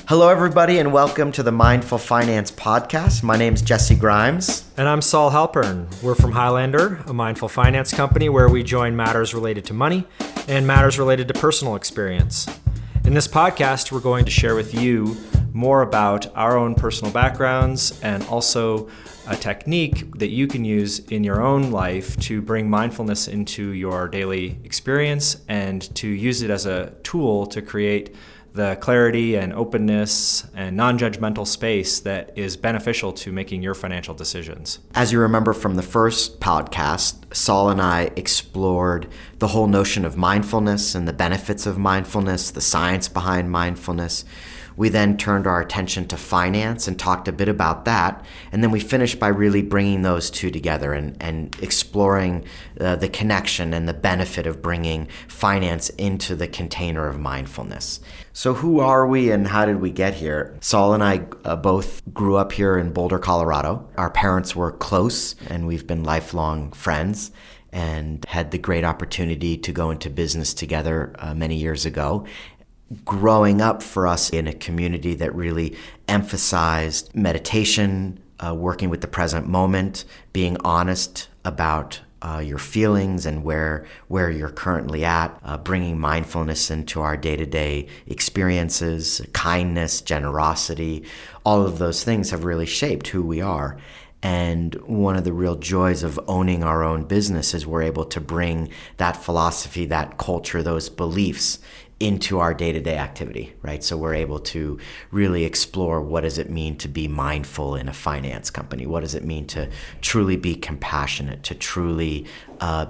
Hello, everybody, and welcome to the Mindful Finance Podcast. My name is Jesse Grimes. And I'm Saul Halpern. We're from Highlander, a mindful finance company where we join matters related to money and matters related to personal experience. In this podcast, we're going to share with you more about our own personal backgrounds and also a technique that you can use in your own life to bring mindfulness into your daily experience and to use it as a tool to create the clarity and openness and non-judgmental space that is beneficial to making your financial decisions. As you remember from the first podcast, Saul and I explored the whole notion of mindfulness and the benefits of mindfulness, the science behind mindfulness. We then turned our attention to finance and talked a bit about that. And then we finished by really bringing those two together and exploring the connection and the benefit of bringing finance into the container of mindfulness. So who are we and how did we get here? Saul and I both grew up here in Boulder, Colorado. Our parents were close and we've been lifelong friends and had the great opportunity to go into business together many years ago. Growing up for us in a community that really emphasized meditation, working with the present moment, being honest about your feelings and where you're currently at, bringing mindfulness into our day-to-day experiences, kindness, generosity, all of those things have really shaped who we are. And one of the real joys of owning our own business is we're able to bring that philosophy, that culture, those beliefs into our day-to-day activity, right? So we're able to really explore what does it mean to be mindful in a finance company? What does it mean to truly be compassionate, to truly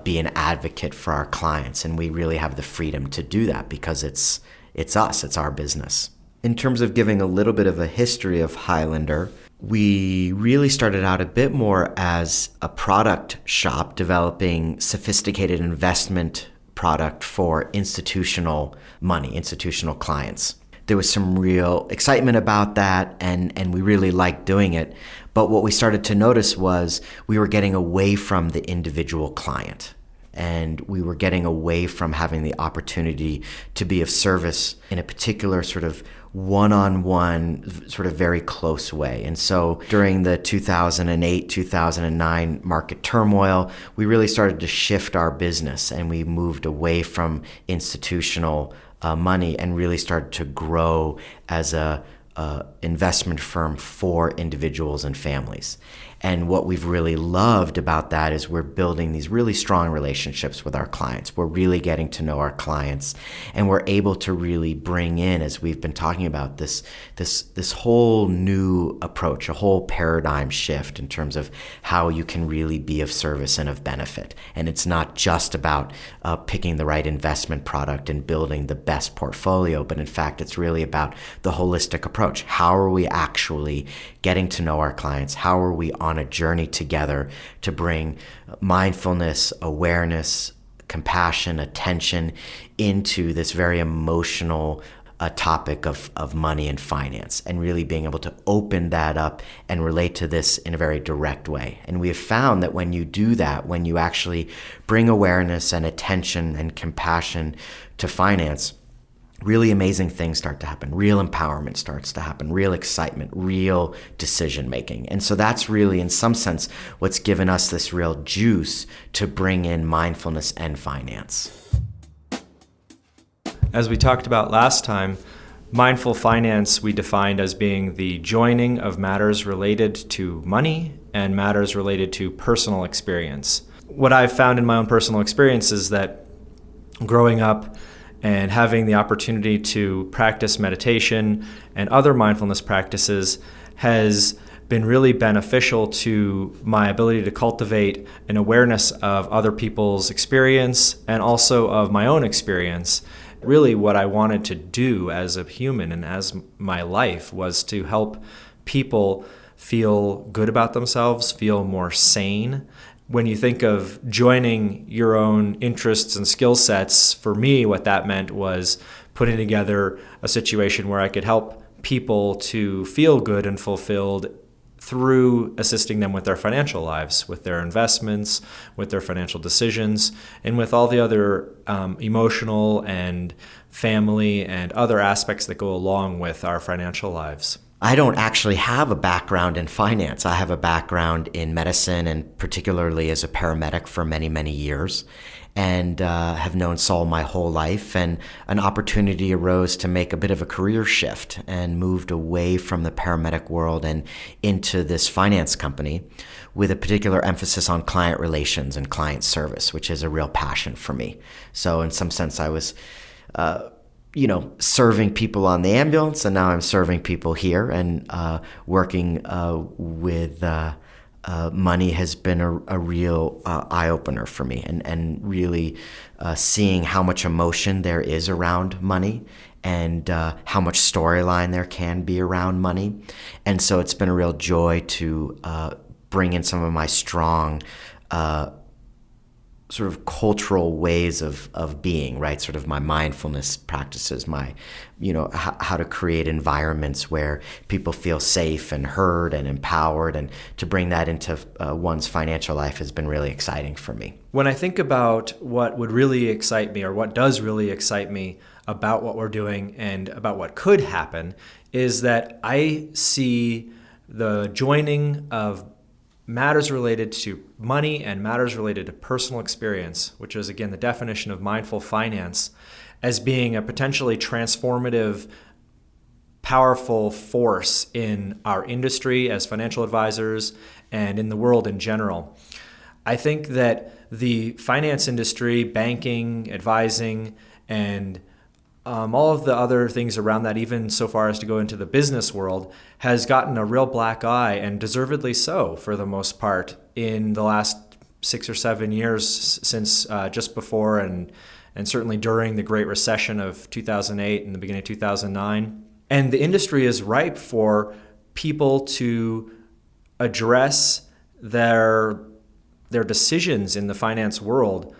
be an advocate for our clients? And we really have the freedom to do that because it's us, it's our business. In terms of giving a little bit of a history of Highlander, we really started out a bit more as a product shop developing sophisticated investment product for institutional money, institutional clients. There was some real excitement about that and we really liked doing it. But what we started to notice was we were getting away from the individual client and we were getting away from having the opportunity to be of service in a particular sort of one-on-one, sort of very close way. And so during the 2008, 2009 market turmoil, we really started to shift our business and we moved away from institutional money and really started to grow as a investment firm for individuals and families. And what we've really loved about that is we're building these really strong relationships with our clients. We're really getting to know our clients and we're able to really bring in, as we've been talking about, this whole new approach, a whole paradigm shift in terms of how you can really be of service and of benefit. And it's not just about picking the right investment product and building the best portfolio, but in fact, it's really about the holistic approach. How are we actually getting to know our clients? How are we on a journey together to bring mindfulness, awareness, compassion, attention into this very emotional topic of money and finance, and really being able to open that up and relate to this in a very direct way. And we have found that when you do that, when you actually bring awareness and attention and compassion to finance, really amazing things start to happen. Real empowerment starts to happen, real excitement, real decision making. And so that's really, in some sense, what's given us this real juice to bring in mindfulness and finance. As we talked about last time, mindful finance we defined as being the joining of matters related to money and matters related to personal experience. What I've found in my own personal experience is that growing up and having the opportunity to practice meditation and other mindfulness practices has been really beneficial to my ability to cultivate an awareness of other people's experience and also of my own experience. Really what I wanted to do as a human and as my life was to help people feel good about themselves, feel more sane. When you think of joining your own interests and skill sets, for me, what that meant was putting together a situation where I could help people to feel good and fulfilled through assisting them with their financial lives, with their investments, with their financial decisions, and with all the other emotional and family and other aspects that go along with our financial lives. I don't actually have a background in finance. I have a background in medicine, and particularly as a paramedic for many, many years, and have known Saul my whole life. And an opportunity arose to make a bit of a career shift and moved away from the paramedic world and into this finance company with a particular emphasis on client relations and client service, which is a real passion for me. So in some sense, I was serving people on the ambulance, and now I'm serving people here, and working with money has been a real eye-opener for me, and really seeing how much emotion there is around money, and how much storyline there can be around money. And so it's been a real joy to bring in some of my strong sort of cultural ways of being, right? Sort of my mindfulness practices, my, how to create environments where people feel safe and heard and empowered, and to bring that into one's financial life has been really exciting for me. When I think about what would really excite me, or what does really excite me about what we're doing and about what could happen, is that I see the joining of matters related to money and matters related to personal experience, which is, again, the definition of mindful finance, as being a potentially transformative, powerful force in our industry as financial advisors and in the world in general. I think that the finance industry, banking, advising, and all of the other things around that, even so far as to go into the business world, has gotten a real black eye, and deservedly so for the most part, in the last 6 or 7 years since just before and certainly during the Great Recession of 2008 and the beginning of 2009. And the industry is ripe for people to address their decisions in the finance world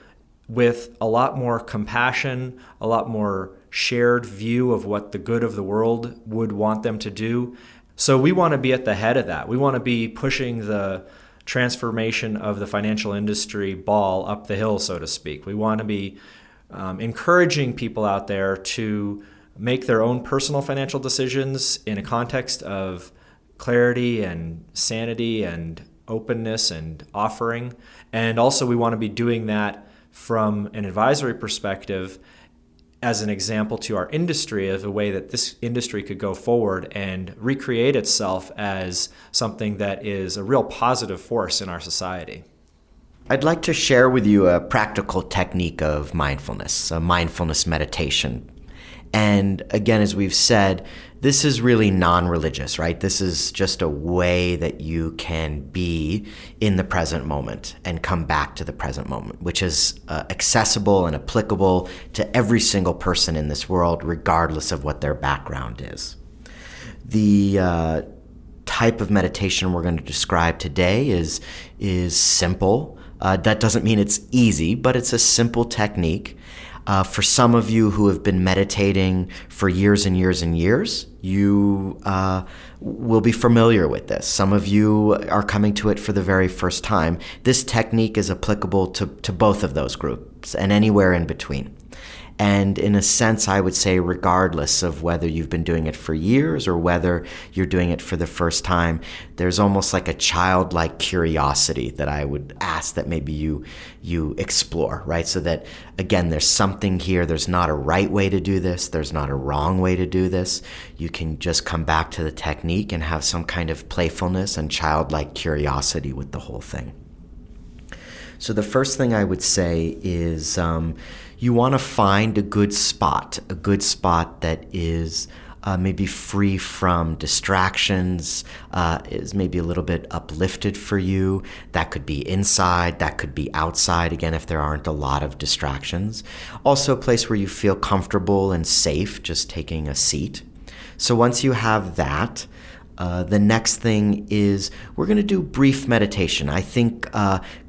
with a lot more compassion, a lot more shared view of what the good of the world would want them to do. So we want to be at the head of that. We want to be pushing the transformation of the financial industry ball up the hill, so to speak. We want to be encouraging people out there to make their own personal financial decisions in a context of clarity and sanity and openness and offering. And also we want to be doing that from an advisory perspective as an example to our industry of a way that this industry could go forward and recreate itself as something that is a real positive force in our society. I'd like to share with you a practical technique of mindfulness, a mindfulness meditation. And again, as we've said, this is really non-religious, right? This is just a way that you can be in the present moment and come back to the present moment, which is accessible and applicable to every single person in this world, regardless of what their background is. The type of meditation we're going to describe today is simple. That doesn't mean it's easy, but it's a simple technique. For some of you who have been meditating for years and years and years, you will be familiar with this. Some of you are coming to it for the very first time. This technique is applicable to both of those groups and anywhere in between. And in a sense, I would say, regardless of whether you've been doing it for years or whether you're doing it for the first time, there's almost like a childlike curiosity that I would ask that maybe you explore, right? So that, again, there's something here. There's not a right way to do this. There's not a wrong way to do this. You can just come back to the technique and have some kind of playfulness and childlike curiosity with the whole thing. So the first thing I would say is you want to find a good spot that is maybe free from distractions, is maybe a little bit uplifted for you. That could be inside, that could be outside, again, if there aren't a lot of distractions. Also a place where you feel comfortable and safe just taking a seat. So once you have that, The next thing is we're going to do brief meditation. I think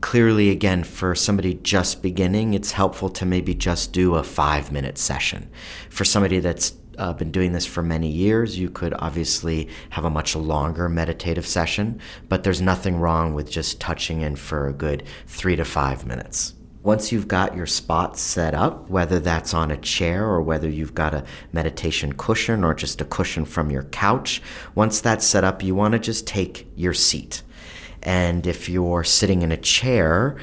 clearly, again, for somebody just beginning, it's helpful to maybe just do a 5-minute session. For somebody that's been doing this for many years, you could obviously have a much longer meditative session, but there's nothing wrong with just touching in for a good 3 to 5 minutes. Once you've got your spot set up, whether that's on a chair or whether you've got a meditation cushion or just a cushion from your couch, once that's set up, you want to just take your seat. And if you're sitting in a chair,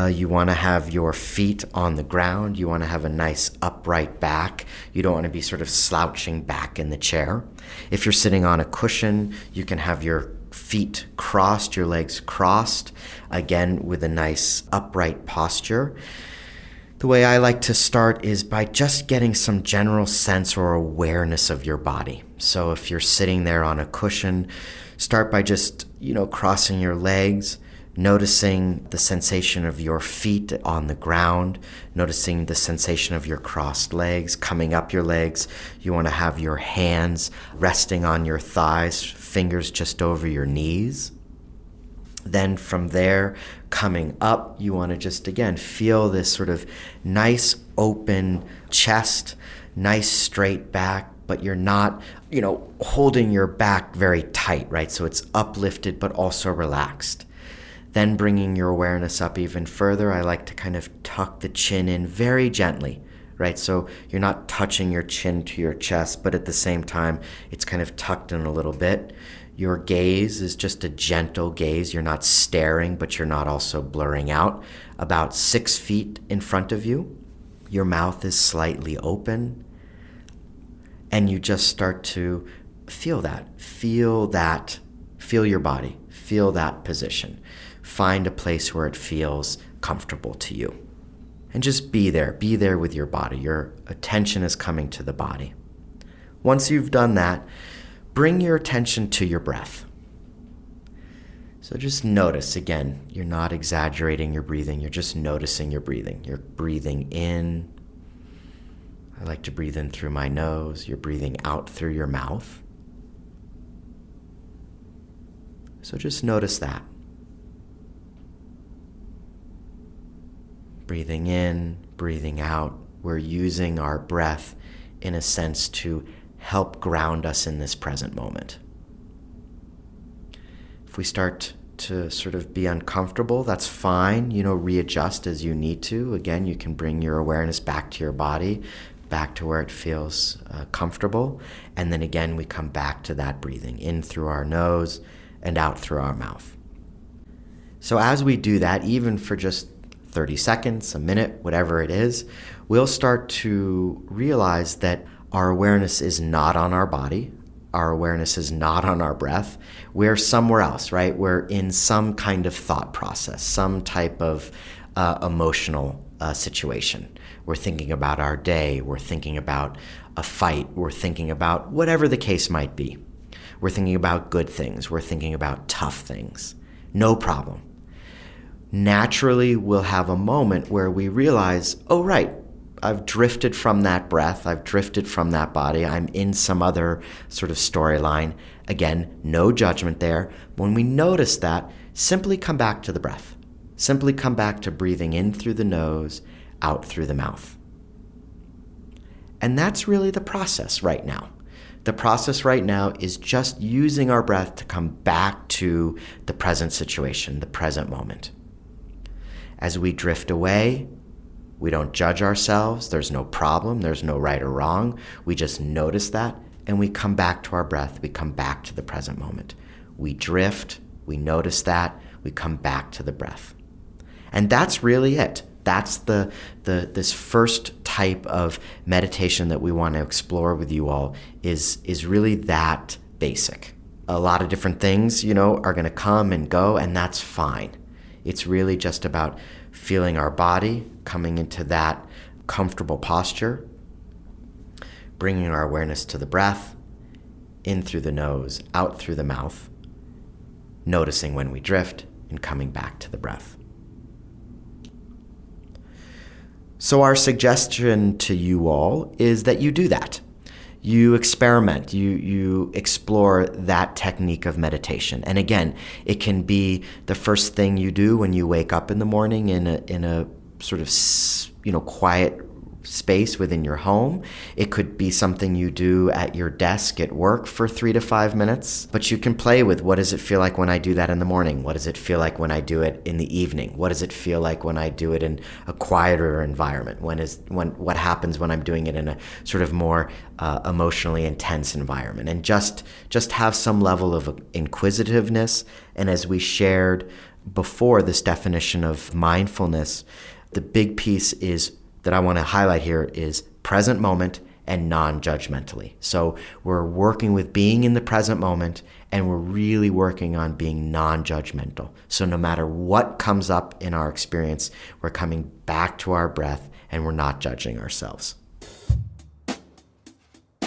you want to have your feet on the ground. You want to have a nice upright back. You don't want to be sort of slouching back in the chair. If you're sitting on a cushion, you can have your feet crossed, your legs crossed, again with a nice upright posture. The way I like to start is by just getting some general sense or awareness of your body. So if you're sitting there on a cushion, start by just, crossing your legs, noticing the sensation of your feet on the ground, noticing the sensation of your crossed legs, coming up your legs. You want to have your hands resting on your thighs, fingers just over your knees. Then from there, coming up, you want to just, again, feel this sort of nice open chest, nice straight back, but you're not, holding your back very tight, right? So it's uplifted, but also relaxed. Then bringing your awareness up even further, I like to kind of tuck the chin in very gently, right? So you're not touching your chin to your chest, but at the same time, it's kind of tucked in a little bit. Your gaze is just a gentle gaze. You're not staring, but you're not also blurring out. About 6 feet in front of you, your mouth is slightly open, and you just start to feel your body, feel that position. Find a place where it feels comfortable to you. And just be there with your body. Your attention is coming to the body. Once you've done that, bring your attention to your breath. So just notice, again, you're not exaggerating your breathing, you're just noticing your breathing. You're breathing in. I like to breathe in through my nose. You're breathing out through your mouth. So just notice that. Breathing in, breathing out. We're using our breath in a sense to help ground us in this present moment. If we start to sort of be uncomfortable, that's fine. Readjust as you need to. Again, you can bring your awareness back to your body, back to where it feels comfortable. And then again, we come back to that breathing in through our nose and out through our mouth. So as we do that, even for just 30 seconds, a minute, whatever it is, we'll start to realize that our awareness is not on our body. Our awareness is not on our breath. We're somewhere else, right? We're in some kind of thought process, some type of emotional situation. We're thinking about our day. We're thinking about a fight. We're thinking about whatever the case might be. We're thinking about good things. We're thinking about tough things. No problem. Naturally, we'll have a moment where we realize, oh, right, I've drifted from that breath. I've drifted from that body. I'm in some other sort of storyline. Again, no judgment there. When we notice that, simply come back to the breath. Simply come back to breathing in through the nose, out through the mouth. And that's really the process right now. The process right now is just using our breath to come back to the present situation, the present moment. As we drift away, we don't judge ourselves. There's no problem. There's no right or wrong. We just notice that, and we come back to our breath. We come back to the present moment. We drift. We notice that. We come back to the breath. And that's really it. That's this first type of meditation that we want to explore with you all is really that basic. A lot of different things, are going to come and go, and that's fine. It's really just about feeling our body, coming into that comfortable posture, bringing our awareness to the breath, in through the nose, out through the mouth, noticing when we drift, and coming back to the breath. So our suggestion to you all is that you do that. you experiment, you explore that technique of meditation. And again, it can be the first thing you do when you wake up in the morning in a sort of quiet space within your home. It could be something you do at your desk at work for 3 to 5 minutes. But you can play with, what does it feel like when I do that in the morning? What does it feel like when I do it in the evening? What does it feel like when I do it in a quieter environment? What happens when I'm doing it in a sort of more emotionally intense environment? And just have some level of inquisitiveness. And as we shared before, this definition of mindfulness, the big piece is that I want to highlight here is present moment and non-judgmentally. So we're working with being in the present moment, and we're really working on being non-judgmental. So no matter what comes up in our experience, we're coming back to our breath and we're not judging ourselves.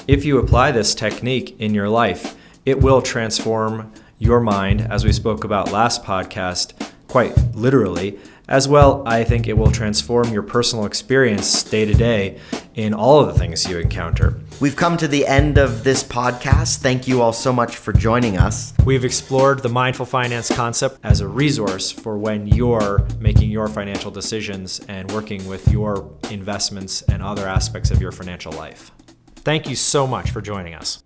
If you apply this technique in your life, it will transform your mind, as we spoke about last podcast, quite literally. As well, I think it will transform your personal experience day to day in all of the things you encounter. We've come to the end of this podcast. Thank you all so much for joining us. We've explored the mindful finance concept as a resource for when you're making your financial decisions and working with your investments and other aspects of your financial life. Thank you so much for joining us.